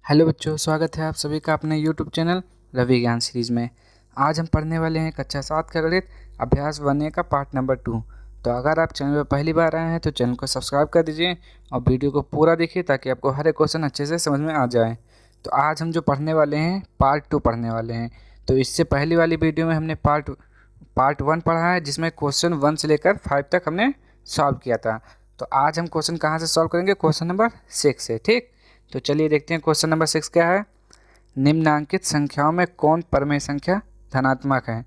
Hello बच्चों, स्वागत है आप सभी का अपने यूट्यूब चैनल रवि ज्ञान सीरीज़ में। आज हम पढ़ने वाले हैं कक्षा 7 का गणित अभ्यास 1A का पार्ट नंबर 2। तो अगर आप चैनल पर पहली बार आए हैं तो चैनल को सब्सक्राइब कर दीजिए और वीडियो को पूरा देखिए ताकि आपको हर एक क्वेश्चन अच्छे से समझ में आ जाए। तो आज हम जो पढ़ने वाले हैं पार्ट 2 पढ़ने वाले हैं। तो इससे पहली वाली वीडियो में हमने पार्ट 1 पढ़ा है, जिसमें क्वेश्चन 1 से लेकर 5 तक हमने सॉल्व किया था। तो आज हम क्वेश्चन कहाँ से सॉल्व करेंगे? क्वेश्चन नंबर 6 से। ठीक, तो चलिए देखते हैं क्वेश्चन नंबर 6 क्या है। निम्नांकित संख्याओं में कौन परमेय संख्या धनात्मक है?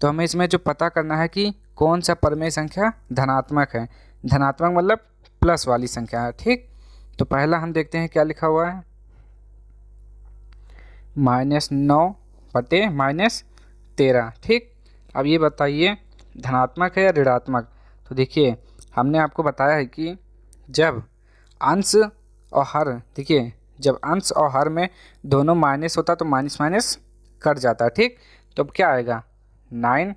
तो हमें इसमें जो पता करना है कि कौन सा परमेय संख्या धनात्मक है। धनात्मक मतलब प्लस वाली संख्या है। ठीक, तो पहला हम देखते हैं क्या लिखा हुआ है। -9/-13। ठीक, अब ये बताइए धनात्मक है या ऋणात्मक। तो देखिए हमने आपको बताया है कि जब अंश और हर, देखिए जब अंश और हर में दोनों माइनस होता तो माइनस माइनस कट जाता है। ठीक, तो अब क्या आएगा 9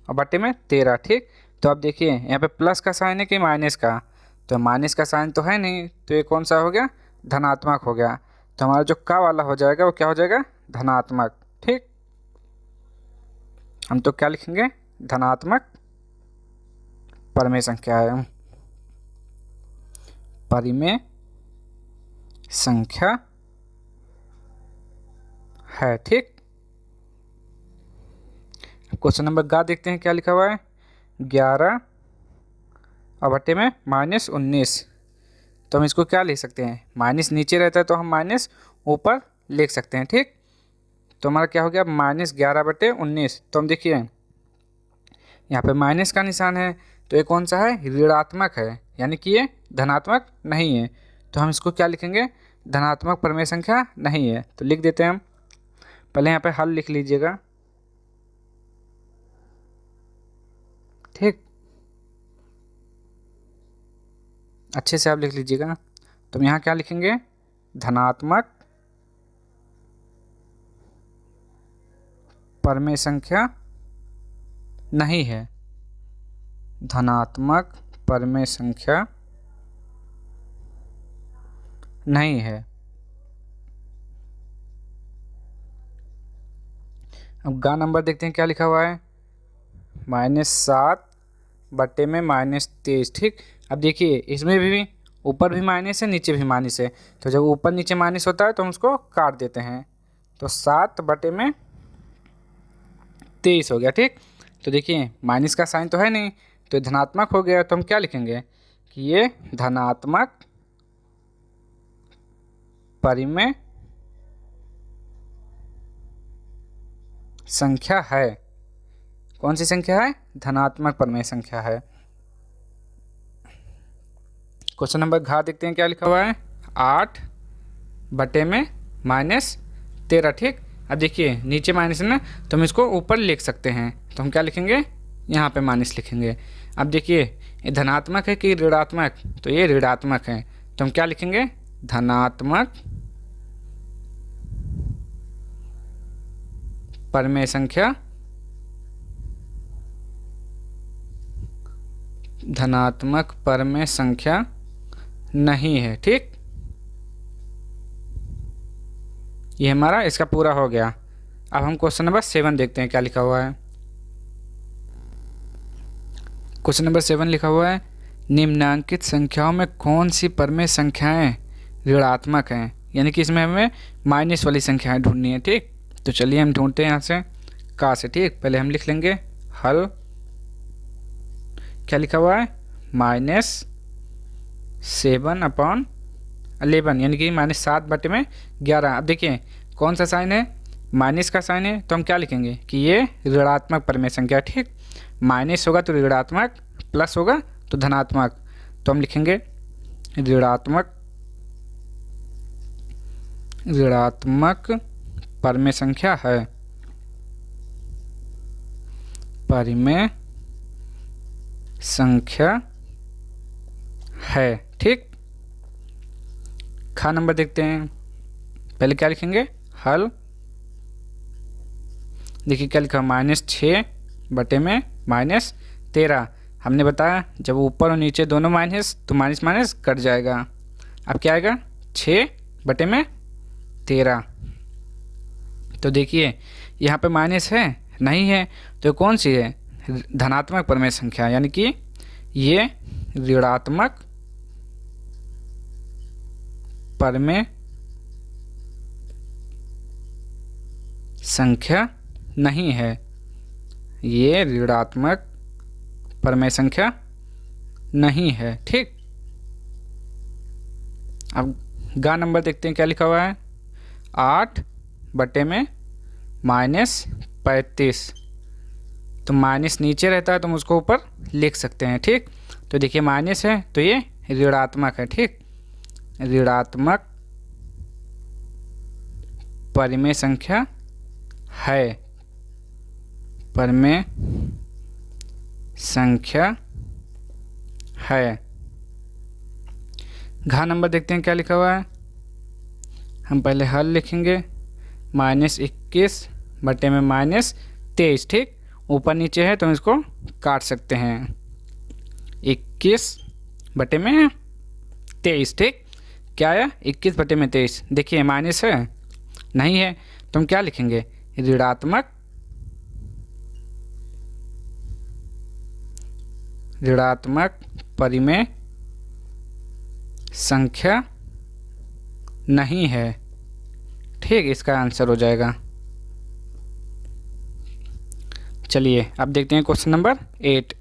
और बटे में 13। ठीक, तो अब देखिए यहाँ पे प्लस का साइन है कि माइनस का, तो माइनस का साइन तो है नहीं, तो ये कौन सा हो गया? धनात्मक हो गया। तो हमारा जो का वाला हो जाएगा वो क्या हो जाएगा? धनात्मक। ठीक, हम तो क्या लिखेंगे? धनात्मक परमेय संख्या है, परिमेय संख्या है। ठीक, क्वेश्चन नंबर गा देखते हैं क्या लिखा हुआ है। 11 और बटे में -19। तो हम इसको क्या लिख सकते हैं? माइनस नीचे रहता है तो हम माइनस ऊपर लिख सकते हैं। ठीक, तो हमारा क्या हो गया? -11/19। तो हम देखिए यहाँ पे माइनस का निशान है, तो ये कौन सा है? ऋणात्मक है, यानी कि ये धनात्मक नहीं है। तो हम इसको क्या लिखेंगे? धनात्मक परमेय संख्या नहीं है। तो लिख देते हैं हम। पहले यहाँ पे हल लिख लीजिएगा। ठीक, अच्छे से आप लिख लीजिएगा। तो हम यहाँ क्या लिखेंगे? धनात्मक परमेय संख्या नहीं है। धनात्मक परमेय संख्या नहीं है। अब गा नंबर देखते हैं क्या लिखा हुआ है। -7/में -23। ठीक, अब देखिए इसमें भी ऊपर भी माइनस है, नीचे भी माइनस है। तो जब ऊपर नीचे माइनस होता है तो हम उसको काट देते हैं। तो 7/23 हो गया। ठीक, तो देखिए माइनस का साइन तो है नहीं, तो धनात्मक हो गया। तो हम क्या लिखेंगे कि ये धनात्मक परिमेय संख्या है। कौन सी संख्या है? धनात्मक परमेय संख्या है। क्वेश्चन नंबर घ देखते हैं क्या लिखा हुआ है। 8/में -13। ठीक, अब देखिए नीचे माइनस है ना, तो हम इसको ऊपर लिख सकते हैं। तो हम क्या लिखेंगे? यहाँ पे माइनस लिखेंगे। अब देखिए ये धनात्मक है कि ऋणात्मक? तो ये ऋणात्मक है, तो हम क्या लिखेंगे? धनात्मक परमेय संख्या, धनात्मक परमेय संख्या नहीं है। ठीक, ये हमारा इसका पूरा हो गया। अब हम क्वेश्चन नंबर 7 देखते हैं क्या लिखा हुआ है। क्वेश्चन नंबर 7 लिखा हुआ है, निम्नांकित संख्याओं में कौन सी परमेय संख्याएं ऋणात्मक हैं? यानी कि इसमें हमें माइनस वाली संख्याएं ढूंढनी है। ठीक, तो चलिए हम ढूंढते हैं यहाँ से का से। ठीक, पहले हम लिख लेंगे हल। क्या लिखा हुआ है? -7/11, यानी कि -7/11। अब देखिए कौन सा साइन है? माइनस का साइन है, तो हम क्या लिखेंगे कि ये ऋणात्मक परमेय संख्या। ठीक, माइनस होगा तो ऋणात्मक, प्लस होगा तो धनात्मक। तो हम लिखेंगे ऋणात्मक परमेय संख्या है, परिमेय संख्या है। ठीक, खा नंबर देखते हैं। पहले क्या लिखेंगे? हल। देखिए क्या लिखा? -6/में -13। हमने बताया जब ऊपर और नीचे दोनों माइनस तो माइनस माइनस कट जाएगा। अब क्या आएगा? 6/में 13। तो देखिए यहाँ पे माइनस है नहीं है, तो कौन सी है, धनात्मक परमेय संख्या, यानी कि ये ऋणात्मक परमेय संख्या नहीं है, ये ऋणात्मक परमेय संख्या नहीं है। ठीक, अब गा नंबर देखते हैं क्या लिखा हुआ है, 8 बटे में -35। तो माइनस नीचे रहता है तो हम उसको ऊपर लिख सकते हैं। ठीक, तो देखिए माइनस है तो ये ऋणात्मक है। ठीक, ऋणात्मक परिमेय संख्या है, परिमेय संख्या है। घा नंबर देखते हैं क्या लिखा हुआ है, हम पहले हल लिखेंगे, -21 बटे में -23। ठीक, ऊपर नीचे है तो हम इसको काट सकते हैं, 21 बटे में 23। ठीक, क्या आया, 21 बटे में 23। देखिए माइनस है नहीं है तो हम क्या लिखेंगे, ऋणात्मक परिमेय संख्या नहीं है। ठीक, इसका आंसर हो जाएगा। चलिए अब देखते हैं क्वेश्चन नंबर 8।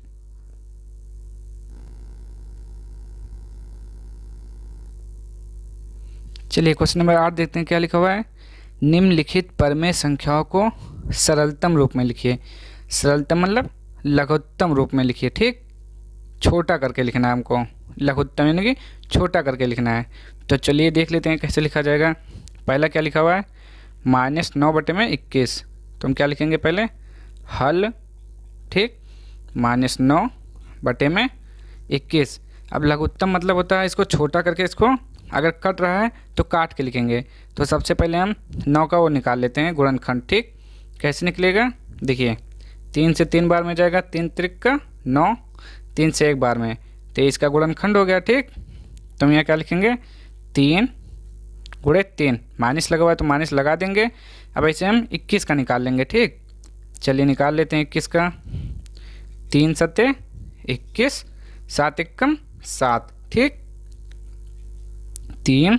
चलिए क्वेश्चन नंबर 8 देखते हैं क्या लिखा हुआ है, निम्नलिखित परमेय संख्याओं को सरलतम रूप में लिखिए। सरलतम मतलब लघुत्तम रूप में लिखिए। ठीक, छोटा करके लिखना है हमको, लघुत्तम यानी कि छोटा करके लिखना है। तो चलिए देख लेते हैं कैसे लिखा जाएगा। पहला क्या लिखा हुआ है, -9 बटे में 21। तो हम क्या लिखेंगे पहले, हल। ठीक, -9 बटे में 21। अब लघुत्तम मतलब होता है इसको छोटा करके, इसको अगर कट रहा है तो काट के लिखेंगे। तो सबसे पहले हम 9 का वो निकाल लेते हैं गुणनखंड। ठीक, कैसे निकलेगा, देखिए 3 से 3 बार में जाएगा, 3 त्रिक का 9, 3 से 1 बार में 23 का गुणनखंड हो गया। ठीक, तो हम यहाँ क्या लिखेंगे, 3 गुणे 3, माइनस लगा हुआ है तो माइनस लगा देंगे। अब ऐसे हम 21 का निकाल लेंगे। ठीक, चलिए निकाल लेते हैं 21 का, 3 सत्ते 21, 7 एकम 7। ठीक, 3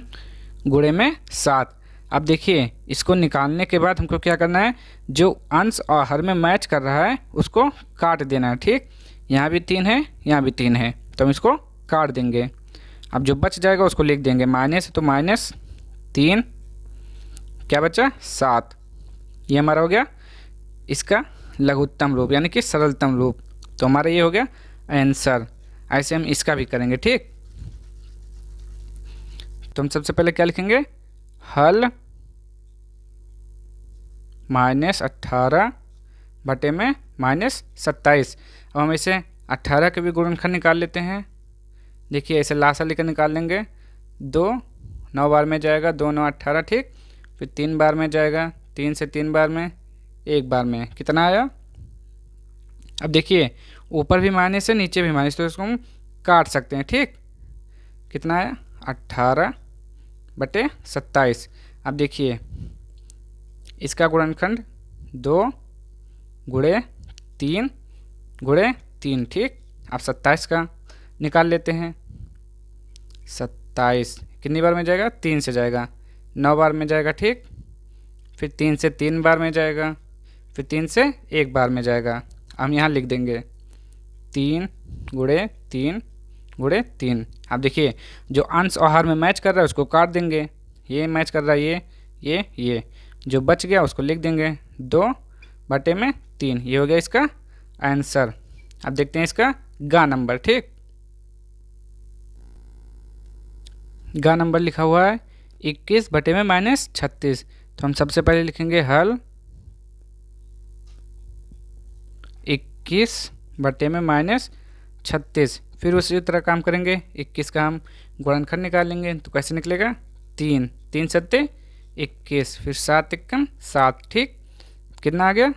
गुणे में 7। अब देखिए इसको निकालने के बाद हमको क्या करना है, जो अंश और हर में मैच कर रहा है उसको काट देना है। ठीक, यहाँ भी 3 है, यहाँ भी 3 है, तो हम इसको काट देंगे। अब जो बच जाएगा उसको लिख देंगे, माइनस तो -3, क्या बचा 7। ये हमारा हो गया इसका लघुत्तम रूप यानी कि सरलतम रूप। तो हमारा ये हो गया आंसर। ऐसे हम इसका भी करेंगे। ठीक, तो हम सबसे पहले क्या लिखेंगे, हल -18 बटे में -27। अब हम इसे 18 के भी गुणनखंड निकाल लेते हैं। देखिए ऐसे लासा लेकर निकाल लेंगे, 2 9 बार में जाएगा, 2 9 18। ठीक, फिर 3 बार में जाएगा, 3 से 3 बार में, 1 बार में, कितना आया। अब देखिए ऊपर भी माइनस है नीचे भी माइनस, तो इसको हम काट सकते हैं। ठीक, कितना आया, 18 बटे 27। अब देखिए इसका गुणनखंड 2 गुणे 3 गुणे 3। ठीक, अब 27 का निकाल लेते हैं। 27 कितनी बार में जाएगा, 3 से जाएगा, 9 बार में जाएगा। ठीक, फिर 3 से 3 बार में जाएगा, फिर 3 से 1 बार में जाएगा। हम यहाँ लिख देंगे 3 गुणे 3 गुणे 3। अब देखिए जो अंश और हर में मैच कर रहा है उसको काट देंगे, ये मैच कर रहा है ये जो बच गया उसको लिख देंगे, 2 बटे में 3। ये हो गया इसका आंसर। अब देखते हैं इसका गा नंबर। ठीक, गा नंबर लिखा हुआ है 21 बटे में -36। तो हम सबसे पहले लिखेंगे हल 21 बटे में -36। फिर उसी तरह काम करेंगे, 21 का हम गुणनखंड निकालेंगे। तो कैसे निकलेगा, 3 3 सत्ते 21, फिर 7 एकम 7। ठीक, कितना आ गया,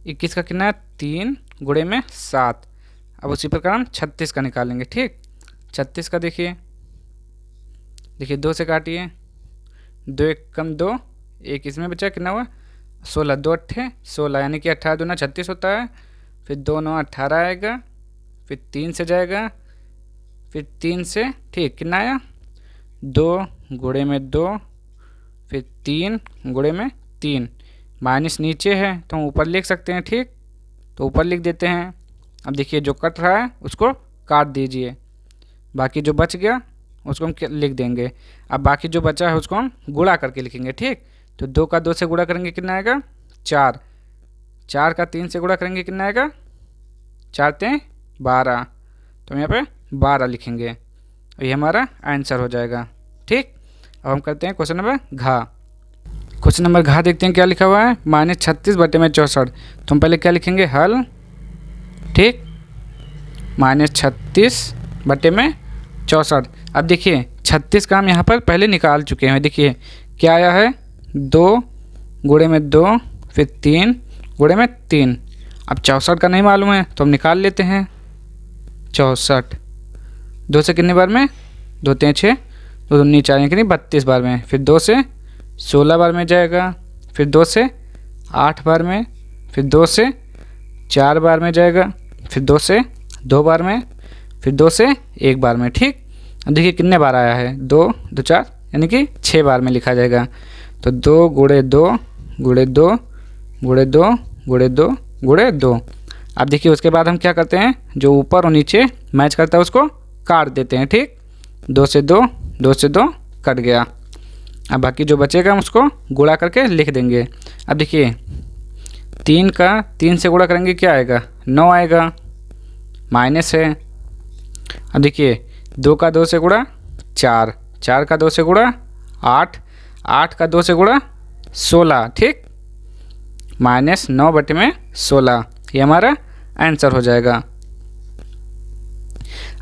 21 का कितना है, 3 गुणे में 7। अब उसी प्रकार हम 36 का निकालेंगे। ठीक, 36 का देखिए देखिए 2 से काटिए, 2 एक कम 2, एक इसमें बचा, कितना हुआ 16, 2 अट्ठे 16 यानी कि 18 दूना 36 होता है। फिर 2 9 18 आएगा, फिर 3 से जाएगा, फिर 3 से ठीक कितना आया 2 गुणे में 2, फिर 3 गुणे में 3, माइनस नीचे है तो हम ऊपर लिख सकते हैं, ठीक तो ऊपर लिख देते हैं। अब देखिए जो कट रहा है उसको काट दीजिए, बाकी जो बच गया उसको हम लिख देंगे। अब बाकी जो बचा है उसको हम गुणा करके लिखेंगे, ठीक तो 2 का 2 से गुणा करेंगे कितना आएगा 4, 4 का 3 से गुणा करेंगे कितना आएगा 4 3 12, तो हम यहाँ पे 12 लिखेंगे और ये हमारा आंसर हो जाएगा, ठीक। अब हम करते हैं क्वेश्चन नंबर घ। क्वेश्चन नंबर घ देखते हैं क्या लिखा हुआ है, -36/64। तो हम पहले क्या लिखेंगे हल, ठीक -36/64। अब देखिए 36 का हम यहाँ पर पहले निकाल चुके हैं, देखिए क्या आया है 2 गुणे में 2, फिर 3 गुणे में 3। अब 64 का नहीं मालूम है तो हम निकाल लेते हैं 64, 2 से कितने बार में 2 3 6, 2 दूनी 4 यानी कितनी 32 बार में, फिर 2 से 16 बार में जाएगा, फिर 2 से 8 बार में, फिर 2 से 4 बार में जाएगा, फिर 2 से 2 बार में, फिर 2 से 1 बार में, ठीक। अब देखिए कितने बार आया है 2 2 4 यानी कि 6 बार में लिखा जाएगा। तो 2 गुणे 2 गुणे 2 गुणे 2 गुणे 2 गुणे 2। अब देखिए उसके बाद हम क्या करते हैं, जो ऊपर और नीचे मैच करता है उसको काट देते हैं, ठीक 2 से 2 2 से 2 कट गया। अब बाकी जो बचेगा हम उसको गुणा करके लिख देंगे। अब देखिए 3 का 3 से गुणा करेंगे क्या आएगा 9 आएगा, माइनस है। अब देखिए 2 का 2 से गुणा 4, 4 का 2 से गुणा 8, 8 का 2 से गुणा 16, ठीक -9/16, ये हमारा आंसर हो जाएगा।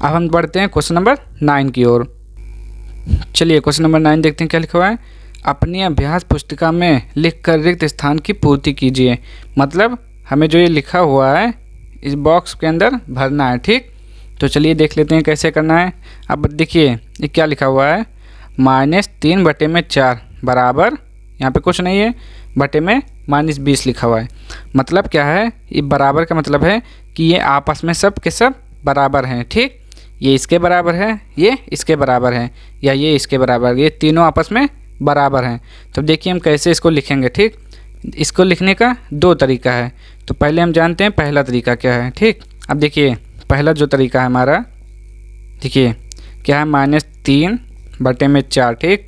अब हम बढ़ते हैं क्वेश्चन नंबर 9 की ओर। चलिए क्वेश्चन नंबर 9 देखते हैं क्या लिखा हुआ है, अपनी अभ्यास पुस्तिका में लिखकर रिक्त स्थान की पूर्ति कीजिए। मतलब हमें जो ये लिखा हुआ है इस बॉक्स के अंदर भरना है, ठीक तो चलिए देख लेते हैं कैसे करना है। अब देखिए ये क्या लिखा हुआ है, -3/4 बराबर, यहाँ पे कुछ नहीं है, बटे में -20 लिखा हुआ है। मतलब क्या है, ये बराबर का मतलब है कि ये आपस में सब के सब बराबर हैं, ठीक ये इसके बराबर है, ये इसके बराबर है, या ये इसके बराबर, ये तीनों आपस में बराबर हैं। तो देखिए हम कैसे इसको लिखेंगे, ठीक इसको लिखने का 2 तरीका है। तो पहले हम जानते हैं पहला तरीका क्या है, ठीक अब देखिए पहला जो तरीका है हमारा, देखिए क्या है -3/4, ठीक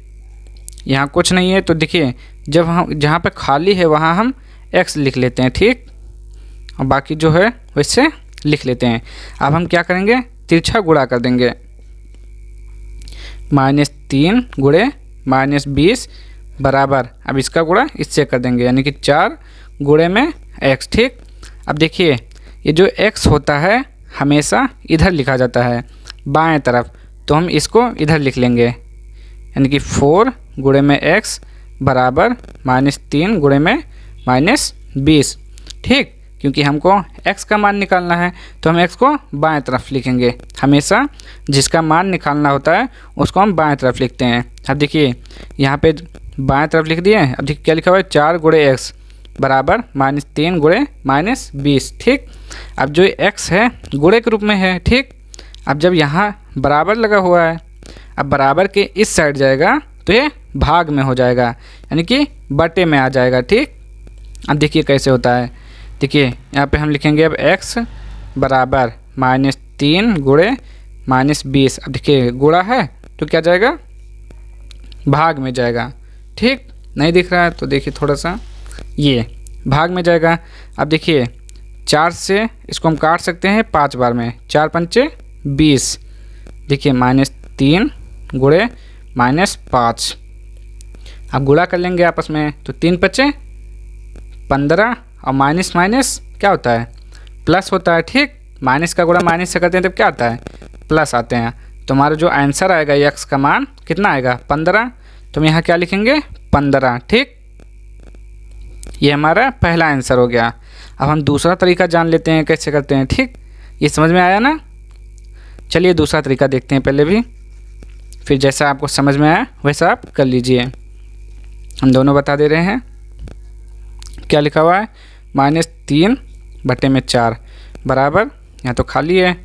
यहाँ कुछ नहीं है तो देखिए जब हम जहाँ पे खाली है वहाँ हम x लिख लेते हैं, ठीक और बाकी जो है वैसे लिख लेते हैं। अब हम क्या करेंगे, तिरछा गुणा कर देंगे, -3 गुणे -20 बराबर, अब इसका गुणा इससे कर देंगे यानी कि 4 गुणे में x, ठीक। अब देखिए ये जो x होता है हमेशा इधर लिखा जाता है बाएं तरफ, तो हम इसको इधर लिख लेंगे यानी कि 4 गुणे में x बराबर -3 गुणे में -20, ठीक क्योंकि हमको x का मान निकालना है तो हम x को बाएं तरफ लिखेंगे। हमेशा जिसका मान निकालना होता है उसको हम बाएं तरफ लिखते हैं। अब देखिए यहाँ पे बाएं तरफ लिख दिए। अब देखिए क्या लिखा हुआ है, 4 गुणे x बराबर -3 गुणे -20, ठीक अब जो x है गुणे के रूप में है, ठीक अब जब यहाँ बराबर लगा हुआ है, अब बराबर के इस साइड जाएगा तो ये भाग में हो जाएगा यानी कि बटे में आ जाएगा, ठीक अब देखिए कैसे होता है, देखिए यहाँ पे हम लिखेंगे अब x बराबर -3 गुणे -20। अब देखिए गुणा है तो क्या जाएगा भाग में जाएगा, ठीक नहीं दिख रहा है तो देखिए थोड़ा सा ये भाग में जाएगा। अब देखिए 4 से इसको हम काट सकते हैं 5 बार में, 4 पंचे 20, देखिए -3 गुणे -5। अब गुणा कर लेंगे आपस में तो 3 पचे 15 और माइनस माइनस क्या होता है प्लस होता है, ठीक माइनस का गुणा माइनस से करते हैं तब क्या आता है प्लस आते हैं। तो हमारा जो आंसर आएगा x का मान कितना आएगा 15, तो हम यहाँ क्या लिखेंगे 15, ठीक ये हमारा पहला आंसर हो गया। अब हम दूसरा तरीका जान लेते हैं कैसे करते हैं, ठीक ये समझ में आया ना। चलिए दूसरा तरीका देखते हैं पहले भी। फिर जैसा आपको समझ में आया वैसा आप कर लीजिए। हम दोनों बता दे रहे हैं। क्या लिखा हुआ है, -3/4 बराबर, यहाँ तो खाली है,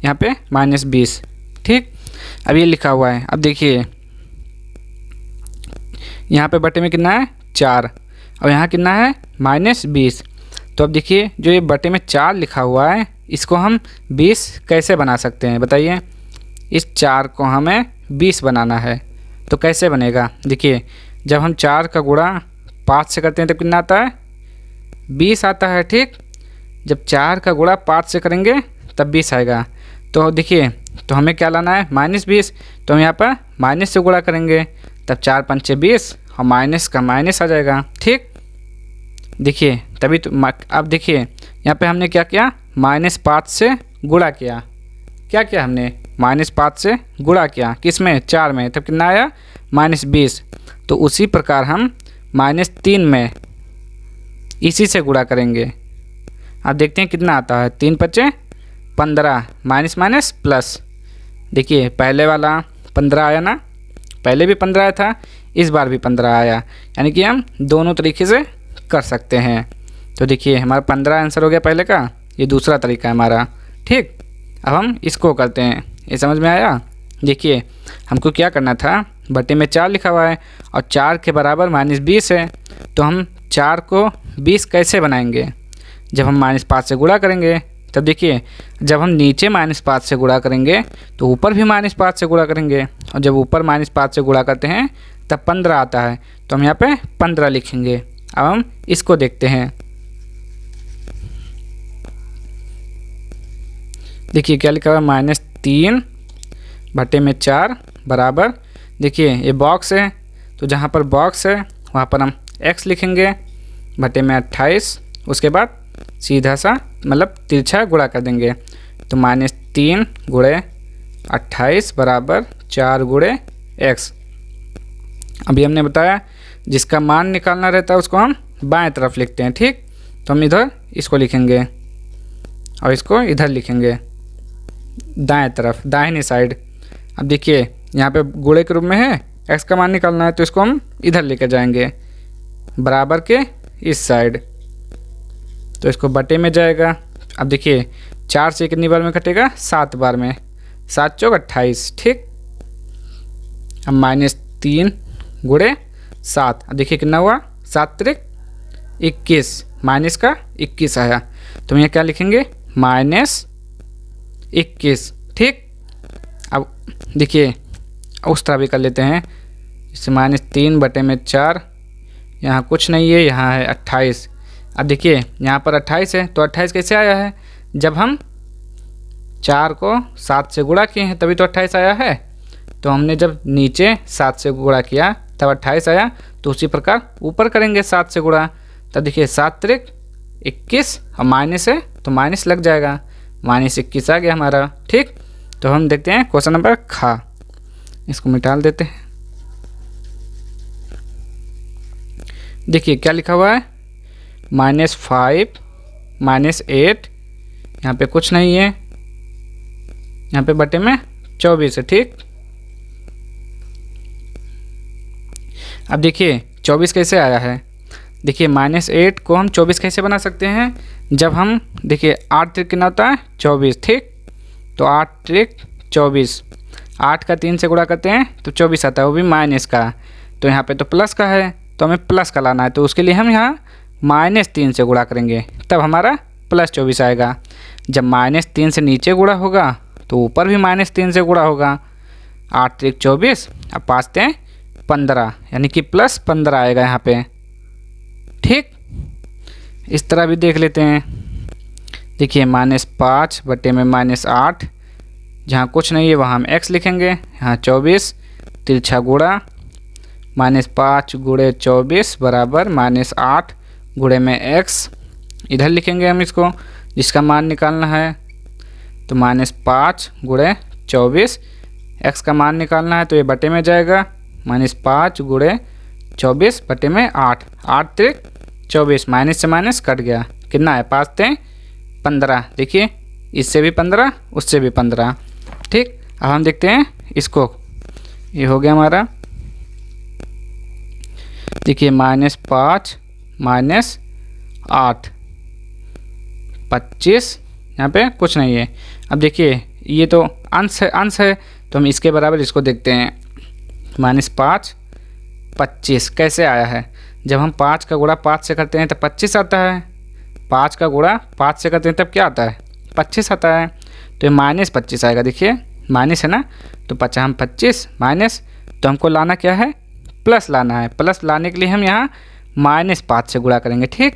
यहाँ पे -20। ठीक, अब ये लिखा हुआ है। अब देखिए यहाँ पे बटे में कितना है 4 और यहाँ कितना है -20। तो अब देखिए जो ये बटे में 4 लिखा हुआ है इसको हम 20 कैसे बना सकते हैं बताइए। इस 4 को हमें 20 बनाना है तो कैसे बनेगा। देखिए जब हम 4 का गुणा 5 से करते हैं तो कितना आता है 20 आता है। ठीक, जब 4 का गुणा 5 से करेंगे तब 20 आएगा। तो देखिए तो हमें क्या लाना है -20, तो हम यहाँ पर माइनस से गुणा करेंगे तब 4 पंचे 20 और माइनस का माइनस आ जाएगा। ठीक, देखिए तभी तो अब देखिए यहाँ पे हमने क्या किया, -5 से गुणा किया। क्या किया हमने, -5 से गुणा किया किस में 4 में, तब कितना आया -20। तो उसी प्रकार हम -3 में इसी से गुणा करेंगे। अब देखते हैं कितना आता है, 3 पचे 15, माइनस माइनस प्लस। देखिए पहले वाला 15 आया ना, पहले भी 15 आया था, इस बार भी 15 आया, यानी कि हम दोनों तरीके से कर सकते हैं। तो देखिए हमारा 15 आंसर हो गया पहले का, ये दूसरा तरीका है हमारा। ठीक, अब हम इसको करते हैं, ये समझ में आया। देखिए हमको क्या करना था, बटे में 4 लिखा हुआ है और 4 के बराबर -20 है, तो हम 4 को 20 कैसे बनाएंगे, जब हम -5 से गुणा करेंगे। तब देखिए जब हम नीचे -5 से गुणा करेंगे तो ऊपर भी -5 से गुणा करेंगे, और जब ऊपर -5 से गुणा करते हैं तब 15 आता है, तो हम यहाँ पे 15 लिखेंगे। अब हम इसको देखते हैं। देखिए क्या लिखा हुआ है, -3/4 बराबर, देखिए ये बॉक्स है तो जहाँ पर बॉक्स है वहाँ पर हम x लिखेंगे बटे में 28, उसके बाद सीधा सा मतलब तिरछा गुणा कर देंगे। तो -3 × 28 बराबर 4 × x। अभी हमने बताया जिसका मान निकालना रहता है उसको हम बाएं तरफ लिखते हैं। ठीक, तो हम इधर इसको लिखेंगे और इसको इधर लिखेंगे दाएं तरफ, दाहिनी साइड। अब देखिए यहाँ पे गुणे के रूप में है, x का मान निकालना है तो इसको हम इधर लेकर जाएंगे बराबर के इस साइड, तो इसको बटे में जाएगा। अब देखिए 4 से कितनी बार में कटेगा, 7 बार में, 7 चौक 28। ठीक, अब -3 × 7, अब देखिए कितना हुआ, 7 त्रिक 21, माइनस का 21 आया, तो हम यहाँ क्या लिखेंगे -21। ठीक, अब देखिए उस तरह भी कर लेते हैं, इससे -3/4, यहाँ कुछ नहीं है, यहाँ है 28। अब देखिए यहाँ पर 28 है तो 28 कैसे आया है, जब हम 4 को 7 से गुणा किए हैं तभी तो 28 आया है। तो हमने जब नीचे 7 से गुणा किया तब 28 आया, तो उसी प्रकार ऊपर करेंगे 7 से गुणा। तब देखिए 7 त्रिक 21 और माइनस है तो माइनस लग जाएगा, -21 आ गया हमारा। ठीक, तो हम देखते हैं क्वेश्चन नंबर खा, इसको मिटा देते हैं। देखिए क्या लिखा हुआ है, -5 -8, यहाँ पे कुछ नहीं है, यहाँ पे बटे में 24 है। ठीक, अब देखिए 24 कैसे आया है, देखिए -8 को हम 24 कैसे बना सकते हैं, जब हम देखिए 8 त्रिक कितना होता है 24। ठीक, तो 8 त्रिक 24, 8 का 3 से गुणा करते हैं तो 24 आता है, वो भी माइनस का, तो यहाँ पे तो प्लस का है तो हमें प्लस का लाना है, तो उसके लिए हम यहाँ -3 से गुणा करेंगे तब हमारा +24 आएगा। जब -3 से नीचे गुणा होगा तो ऊपर भी -3 से गुणा होगा, 8 त्रिक 24, अब 5 3 15, यानी कि +15 आएगा यहाँ पे। ठीक, इस तरह भी देख लेते हैं। देखिए -5/8, जहाँ कुछ नहीं है वहाँ हम x लिखेंगे, यहाँ 24 तिरछा गुणा -5 × 24 बराबर -8 गुणे में x, इधर लिखेंगे हम इसको जिसका मान निकालना है। तो -5 × 24, x का मान निकालना है तो ये बटे में जाएगा, -5 × 24 बटे में 8, 8 त्रिक 24, माइनस से माइनस कट गया, कितना है 5 3 15। देखिए इससे भी 15 उससे भी 15। ठीक, अब हम देखते हैं इसको, ये हो गया हमारा। देखिए -5 -8 25, यहाँ पे कुछ नहीं है। अब देखिए ये तो अंश है तो हम इसके बराबर इसको देखते हैं। -5 25 कैसे आया है? जब हम 5 का गुणा 5 से करते हैं तब 25 आता है। 5 का गुणा 5 से करते हैं तब क्या आता है? 25 आता है। तो ये -25 आएगा। देखिए माइनस है ना, तो 25 माइनस, तो हमको लाना क्या है? प्लस लाना है। प्लस लाने के लिए हम यहाँ -5 से गुणा करेंगे। ठीक,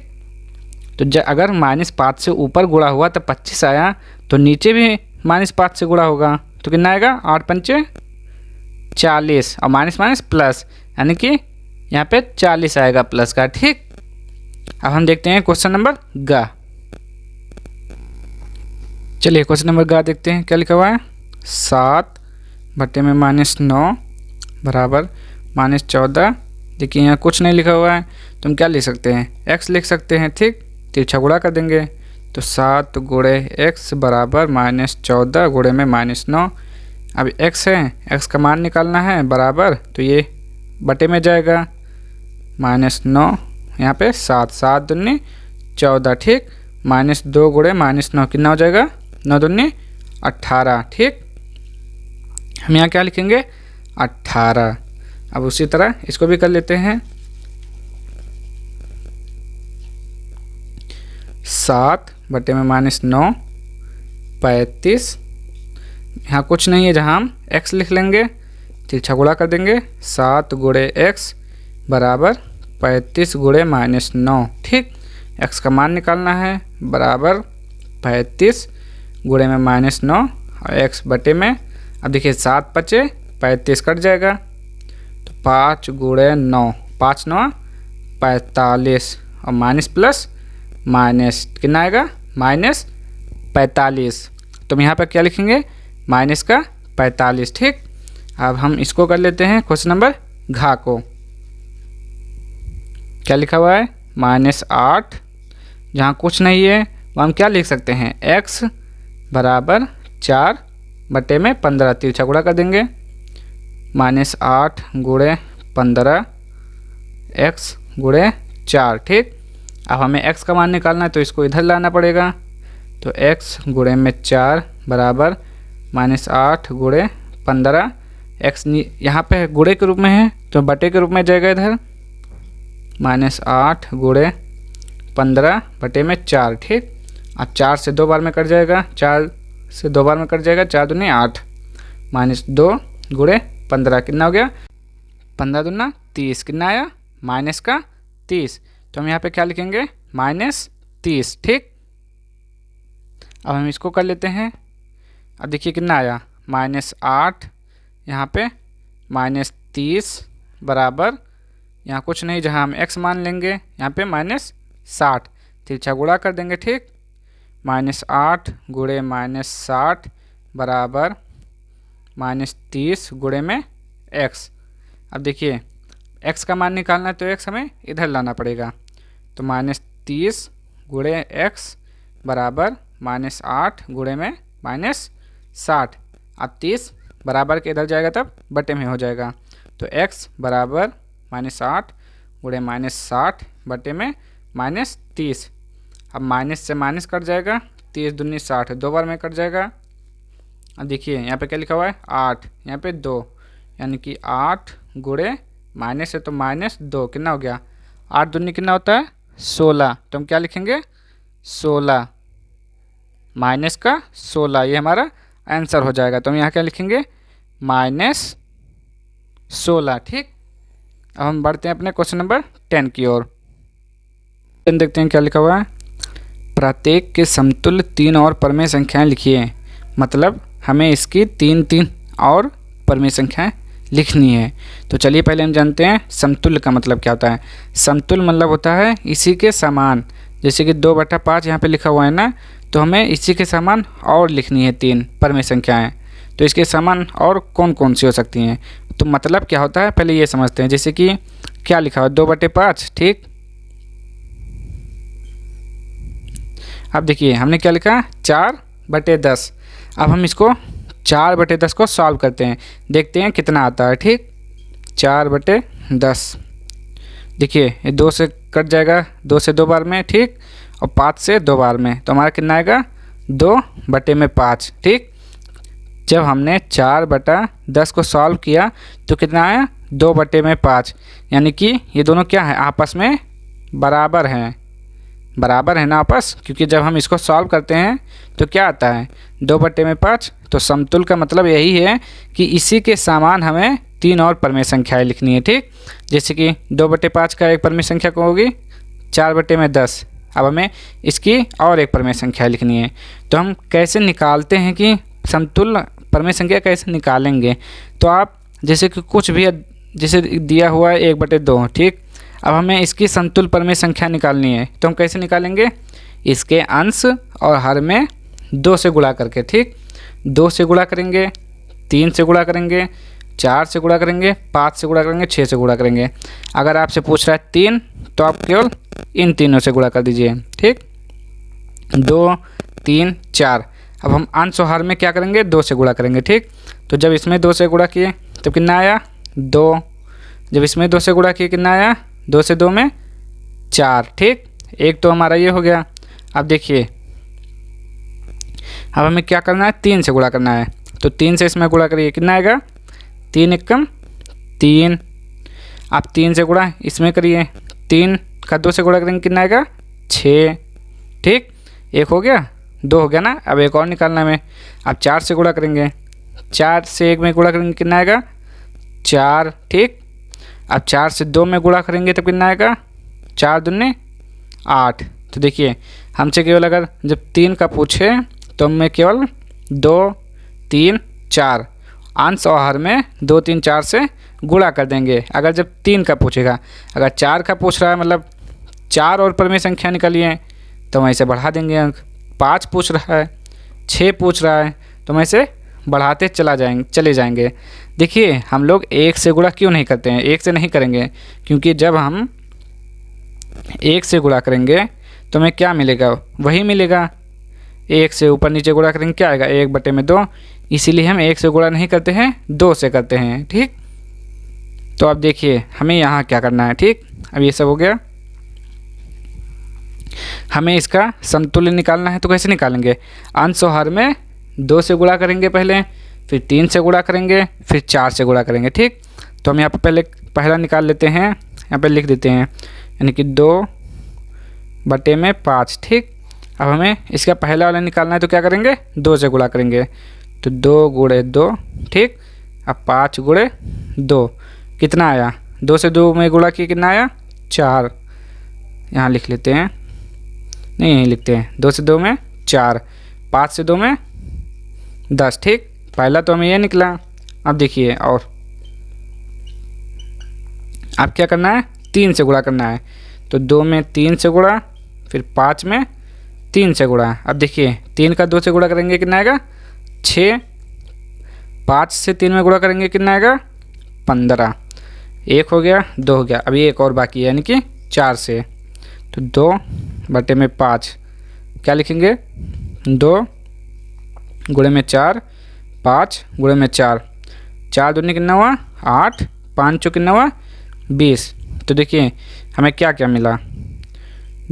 तो अगर -5 से ऊपर गुणा हुआ तो 25 आया, तो नीचे भी -5 से गुणा होगा तो कितना आएगा? 8 पंचे 40 और माइनस माइनस प्लस, यानी कि यहाँ पे 40 आएगा प्लस का। ठीक, अब हम देखते हैं क्वेश्चन नंबर ग। चलिए क्वेश्चन नंबर ग देखते हैं क्या लिखा हुआ है। 7 बटे में -9 बराबर -14। देखिए यहाँ कुछ नहीं लिखा हुआ है तो हम क्या लिख सकते हैं? x लिख सकते हैं। ठीक, तिरछा गुणा कर देंगे तो 7 गुणे x बराबर -14 गुणे में -9। अब x है, x का मान निकालना है बराबर, तो ये बटे में जाएगा -9, यहाँ पे 7 दूनी 14। ठीक, -2 गुणे -9 कितना हो जाएगा? 9 दूनी 18। ठीक, हम यहाँ क्या लिखेंगे? 18। अब उसी तरह इसको भी कर लेते हैं। 7 बटे में -9 35, यहाँ कुछ नहीं है जहाँ हम x लिख लेंगे, तिरछा गुणा कर देंगे। 7 गुणे x बराबर 35 गुणे -9। ठीक, x का मान निकालना है बराबर 35 गुणे में -9 और x बटे में, अब देखिए 7 बचे 35 कट जाएगा, तो 5 गुणे 9, 5 9 45 और माइनस प्लस माइनस कितना आएगा? -45। तो हम यहाँ पर क्या लिखेंगे? माइनस का 45। ठीक, अब हम इसको कर लेते हैं क्वेश्चन नंबर घ को। क्या लिखा हुआ है? -8, जहाँ कुछ नहीं है वह हम क्या लिख सकते हैं? x बराबर 4 बटे में 15, तिरछा गुणा कर देंगे। -8 गुणे 15 x गुणे 4। ठीक, अब हमें x का मान निकालना है तो इसको इधर लाना पड़ेगा, तो x गुणे में 4 बराबर -8 गुणे 15। x यहाँ पे गुणे के रूप में है तो बटे के रूप में जाएगा इधर, -8 गुणे 15 बटे में 4। ठीक, अब 4 से 2 बार में कट जाएगा, 4 से 2 बार में कट जाएगा, 4 दूनी 8 -2 गुणे 15 कितना हो गया? 15 दूना 30, कितना आया? माइनस का 30। तो हम यहाँ पे क्या लिखेंगे? -30। ठीक, अब हम इसको कर लेते हैं। अब देखिए कितना आया? -8, यहाँ पे -30 बराबर, यहाँ कुछ नहीं जहाँ हम x मान लेंगे, यहाँ पे -60, तिरछा गुणा कर देंगे। ठीक, -8 गुणे -60 बराबर -30 गुणे में x। अब देखिए x का मान निकालना है तो x हमें इधर लाना पड़ेगा, तो -30 गुणे x बराबर -8 गुणे में -60। अब 30 बराबर के इधर जाएगा तब बटे में हो जाएगा, तो x बराबर -8 गुणे -60 बटे में -30। अब माइनस से माइनस कट जाएगा, 30 दूनी 60, 2 बार में कट जाएगा। अब देखिए यहाँ पे क्या लिखा हुआ है? 8, यहाँ पे 2, यानी कि 8 गुणे माइनस है तो -2 कितना हो गया? 8 दूनी कितना होता है? 16। तो हम क्या लिखेंगे? 16 माइनस का 16, ये हमारा आंसर हो जाएगा। तो हम यहाँ क्या लिखेंगे? -16। ठीक, अब हम बढ़ते हैं अपने क्वेश्चन नंबर 10 की ओर। देखते हैं क्या लिखा हुआ है। प्रत्येक के समतुल्य 3 और परमेय संख्याएं लिखिए। मतलब हमें इसकी 3 और परमेय संख्याएं लिखनी है। तो चलिए पहले हम जानते हैं समतुल्य का मतलब क्या होता है। समतुल्य मतलब होता है इसी के समान, जैसे कि 2/5 यहाँ पे लिखा हुआ है ना, तो हमें इसी के समान और लिखनी है 3 परमेय संख्याएं। तो इसके समान और कौन कौन सी हो सकती हैं? तो मतलब क्या होता है पहले ये समझते हैं। जैसे कि क्या लिखा हुआ है? 2/5। ठीक, अब देखिए हमने क्या लिखा? 4/10। अब हम इसको 4/10 को सॉल्व करते हैं, देखते हैं कितना आता है। ठीक, 4/10 देखिए ये 2 से कट जाएगा, 2 से 2 बार में, ठीक, और 5 से 2 बार में, तो हमारा कितना आएगा 2/5। ठीक, जब हमने 4/10 को सॉल्व किया तो कितना आया 2/5, यानी कि ये दोनों क्या है आपस में बराबर हैं, बराबर है ना आपस, क्योंकि जब हम इसको सॉल्व करते हैं तो क्या आता है 2/5। तो समतुल का मतलब यही है कि इसी के समान हमें 3 और परमेय संख्याएं लिखनी है। ठीक, जैसे कि 2/5 का एक परमेय संख्या को होगी 4/10। अब हमें इसकी और एक परमेय संख्या लिखनी है। तो हम कैसे निकालते हैं कि समतुल परमेय संख्या कैसे निकालेंगे, तो आप जैसे कि कुछ भी जैसे दिया हुआ है 1/2। ठीक, अब हमें इसकी समतुल परमेय संख्या निकालनी है, तो हम कैसे निकालेंगे, इसके अंश और हर में 2 से गुणा करके। ठीक, 2 से गुणा करेंगे, 3 से गुणा करेंगे, 4 से गुणा करेंगे, 5 से गुणा करेंगे, 6 से गुणा करेंगे। अगर आपसे पूछ रहा है 3 तो आप केवल इन तीनों से गुणा कर दीजिए। ठीक, 2 3 4। अब हम अंश और हर में क्या करेंगे 2 से गुणा करेंगे। ठीक, तो जब इसमें 2 से गुणा किए तो कितना आया 2, जब इसमें 2 से गुणा किए कितना आया 2 से 2 में 4। ठीक, एक तो हमारा ये हो गया। अब देखिए अब हमें क्या करना है 3 से गुणा करना है, तो 3 से इसमें गुणा करिए कितना आएगा 3 एकम 3। आप 3 से गुणा इसमें करिए, 3 का 2 से गुणा करेंगे कितना आएगा 6। ठीक, एक हो गया, 2 हो गया ना। अब एक और निकालना है हमें, आप 4 से गुणा करेंगे, 4 से 1 में गुणा करेंगे कितना आएगा 4। ठीक, अब 4 से 2 में गुणा करेंगे तो कितना आएगा 4 दूने 8। तो देखिए हमसे केवल अगर जब 3 का पूछे तो हमें केवल 2 3 4 अंश और हर में 2 3 4 से गुणा कर देंगे। अगर जब 3 का पूछेगा, अगर 4 का पूछ रहा है मतलब 4 और परमेय संख्या निकालिए तो हम ऐसे बढ़ा देंगे अंक। 5 पूछ रहा है, 6 पूछ रहा है, तो हम ऐसे बढ़ाते चले जाएंगे। देखिए हम लोग 1 से गुणा क्यों नहीं करते हैं, 1 से नहीं करेंगे क्योंकि जब हम 1 से गुणा करेंगे तो हमें क्या मिलेगा वही मिलेगा। 1 से ऊपर नीचे गुणा करेंगे क्या आएगा 1/2, इसीलिए हम 1 से गुणा नहीं करते हैं 2 से करते हैं। ठीक, तो अब देखिए हमें यहाँ क्या करना है। ठीक, अब ये सब हो गया, हमें इसका समतुल्य निकालना है। तो कैसे निकालेंगे, अंश और हर में 2 से गुणा करेंगे पहले, फिर 3 से गुणा करेंगे, फिर 4 से गुणा करेंगे। ठीक, तो हम यहाँ पर पहले पहला निकाल लेते हैं, यहाँ पर लिख देते हैं यानी कि 2/5। ठीक, अब हमें इसका पहला वाला निकालना है तो क्या करेंगे 2 से गुणा करेंगे, तो 2 गुणे 2। ठीक, अब 5 गुणे 2 कितना आया, 2 से 2 में गुणा किया कितना आया 4। यहाँ लिख लेते हैं, नहीं यहीं लिखते हैं, 2 से 2 में 4, 5 से 2 में 10। ठीक, पहला तो हमें ये निकला। अब देखिए और अब क्या करना है 3 से गुणा करना है, तो 2 में 3 से गुणा, फिर 5 में 3 से गुणा। अब देखिए 3 का 2 से गुणा करेंगे कितना आएगा 6, 5 से 3 में गुणा करेंगे कितना आएगा 15। एक हो गया, 2 हो गया, अभी एक और बाकी है यानी कि 4 से, तो 2/5 क्या लिखेंगे 2 गुणे में 4, 5 गुणे में 4, 4 दूनी कितना हुआ 8, 5 चौ कितना हुआ 20। तो देखिए हमें क्या क्या मिला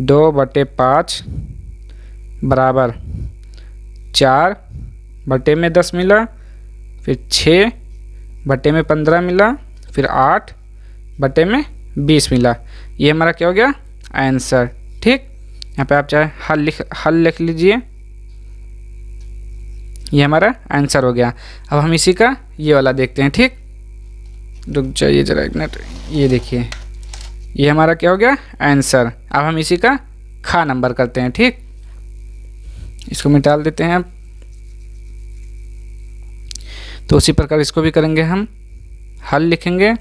2/5 बराबर 4/10 मिला, फिर 6/15 मिला, फिर 8/20 मिला। ये हमारा क्या हो गया आंसर। ठीक, यहाँ पे आप चाहे हल लिख लीजिए, ये हमारा आंसर हो गया। अब हम इसी का ये वाला देखते हैं। ठीक, रुक जाइए जरा एक मिनट, ये देखिए ये हमारा क्या हो गया आंसर। अब हम इसी का खा नंबर करते हैं। ठीक, इसको मिटा देते हैं अब, तो उसी प्रकार इसको भी करेंगे हम। हल लिखेंगे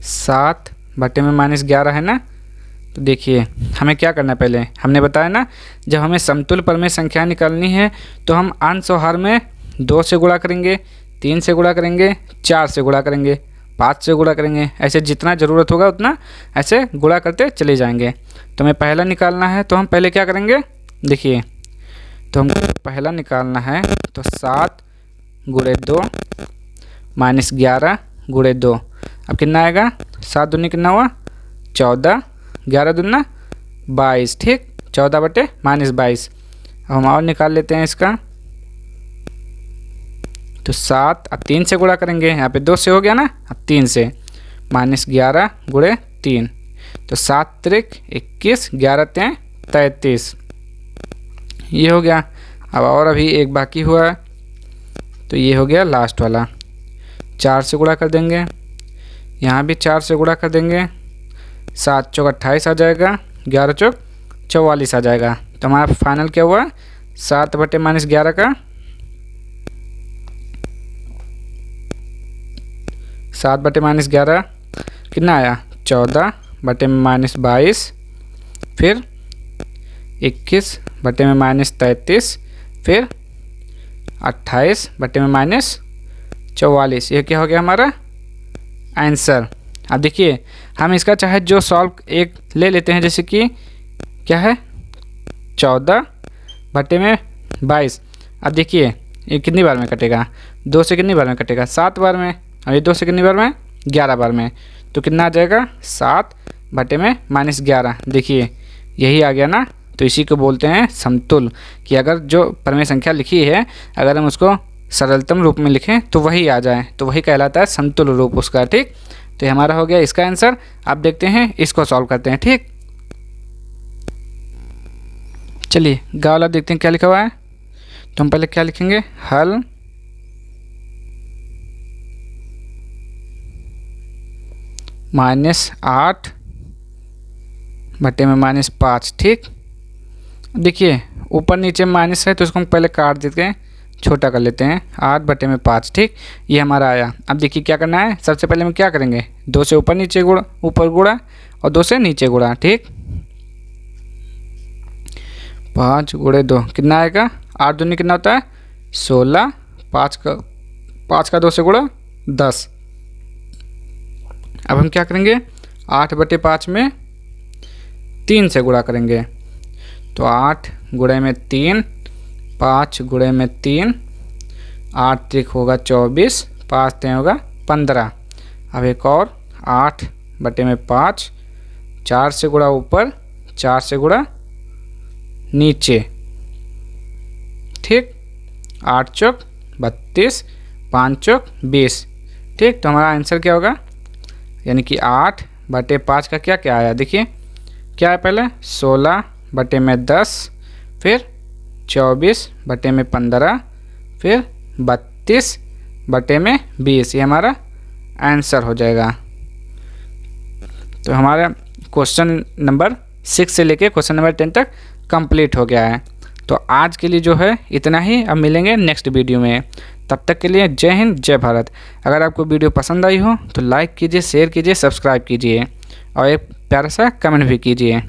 7/-11 है ना। तो देखिए हमें क्या करना है, पहले हमने बताया ना जब हमें समतुल्य परमेय संख्या निकालनी है तो हम अंश और हर में 2 से गुणा करेंगे, 3 से गुणा करेंगे, 4 से गुणा करेंगे, 5 से गुणा करेंगे, ऐसे जितना ज़रूरत होगा उतना ऐसे गुणा करते चले जाएंगे। तो हमें पहला निकालना है तो हम पहले क्या करेंगे, देखिए तो हमको पहला निकालना है तो 7 गुणे 2 माइनस 11 गुणे 2। अब कितना आएगा, 7 दूनी कितना हुआ 14, 11 दूना 22, ठीक, 14 बटे माइनस 22। अब हम और निकाल लेते हैं इसका, तो 7 अब 3 से गुणा करेंगे, यहाँ पे 2 से हो गया ना, अब 3 से माइनस 11 गुणे 3, तो 7 त्रिक 21, 11 तें 33, ये हो गया। अब और अभी एक बाकी हुआ है, तो ये हो गया लास्ट वाला, 4 से गुणा कर देंगे, यहाँ भी 4 से गुणा कर देंगे, 7 चौक 28 आ जाएगा, 11 चौक 44 आ जाएगा। तो हमारा फाइनल क्या हुआ, 7 बटे माइनस 11 का 7 बटे माइनस 11 कितना आया, 14 बटे में माइनस 22, फिर 21 बटे में माइनस 33, फिर 28 बटे में माइनस 44। ये क्या हो गया हमारा आंसर। अब देखिए हम इसका चाहे जो सॉल्व एक ले लेते हैं, जैसे कि क्या है 14 बटे में 22। अब देखिए ये कितनी बार में कटेगा, 2 से कितनी बार में कटेगा, 7 बार में, और ये 2 से कितनी बार में 11 बार में, तो कितना आ जाएगा 7 बटे में माइनस 11। देखिए यही आ गया ना, तो इसी को बोलते हैं समतुल, कि अगर जो परमेय संख्या लिखी है अगर हम उसको सरलतम रूप में लिखें तो वही आ जाए, तो वही कहलाता है समतुल रूप उसका, ठीक। तो ये हमारा हो गया इसका आंसर। अब देखते हैं इसको सॉल्व करते हैं, ठीक। चलिए गा वाला देखते हैं क्या लिखा हुआ है। तो हम पहले क्या लिखेंगे, हल -8 बटे में -5, ठीक। देखिए ऊपर नीचे माइनस है तो इसको हम पहले काट देते हैं, छोटा कर लेते हैं, 8 बटे में 5, ठीक, ये हमारा आया। अब देखिए क्या करना है, सबसे पहले हम क्या करेंगे, 2 से ऊपर नीचे गुणा, ऊपर गुणा और 2 से नीचे गुणा, ठीक। 5 गुणे 2 कितना आएगा, 8 दूनी कितना होता है 16, 5 का 2 से गुणा 10। अब हम क्या करेंगे, 8 बटे 5 में 3 से गुणा करेंगे, तो 8 गुणे में 3, 5 गुणे में 3, 8 त्रिक होगा 24, 5 तें होगा 15। अब एक और 8 बटे में 5, 4 से गुणा ऊपर, 4 से गुणा नीचे, ठीक, 8 चौक 32, 5 चौक 20, ठीक। तो हमारा आंसर क्या होगा, यानी कि 8 बटे 5 का क्या क्या आया, देखिए क्या है, पहले 16 बटे में 10, फिर 24 बटे में 15, फिर 32 बटे में 20, ये हमारा आंसर हो जाएगा। तो हमारा क्वेश्चन नंबर 6 से लेके क्वेश्चन नंबर 10 तक कंप्लीट हो गया है। तो आज के लिए जो है इतना ही, अब मिलेंगे नेक्स्ट वीडियो में, तब तक के लिए जय हिंद जय भारत। अगर आपको वीडियो पसंद आई हो तो लाइक कीजिए, शेयर कीजिए, सब्सक्राइब कीजिए और एक प्यारा सा कमेंट भी कीजिए।